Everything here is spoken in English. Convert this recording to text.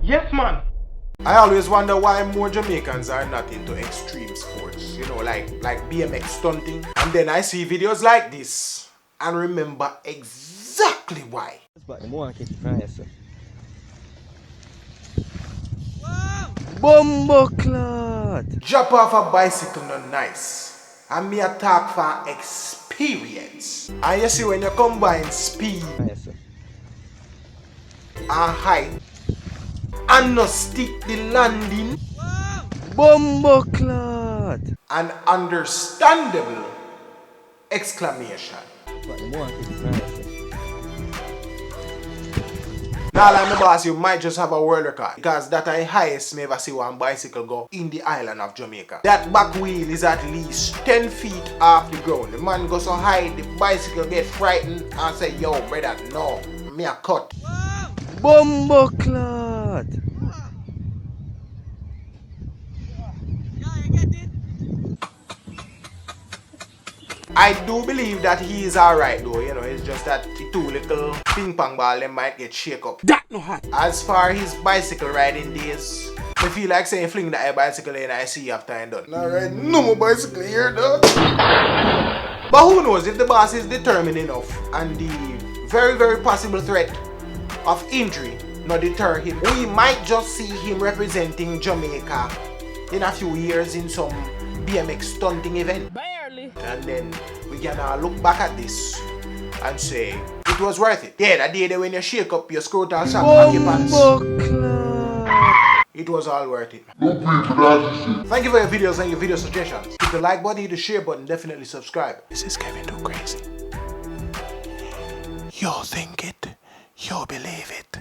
Yes, man. I always wonder why more Jamaicans are not into extreme sports, you know, like BMX stunting. And then I see videos like this and remember exactly why. Bumbleclad! Drop off a bicycle not nice. And me a talk for experience. And you see when you combine speed and height and no stick the landing Bumbleclad! and understandable exclamation. Now like my boss, you might just have a world record because that is highest me ever see one bicycle go in the island of Jamaica. That back wheel is at least 10 feet off the ground. The man goes so high, the bicycle get frightened and say, yo brother, no, me a cut. Bumbleclad! I do believe that he is alright though, you know, it's just that the two little ping pong ball them might get shake up. That no hot! As far his bicycle riding days, I feel like saying fling that bicycle and I see you after I'm done. Alright, no more bicycle here though. But who knows, if the boss is determined enough and the very possible threat of injury not deter him, we might just see him representing Jamaica in a few years in some BMX stunting event. Barely! And then we can look back at this and say it was worth it. Yeah, that day that when you shake up your scrotal sack and your pants, it was all worth it. Thank you for your videos and your video suggestions. Hit the like button, hit the share button, definitely subscribe. This is Kevin Too Crazy. You think it, you believe it.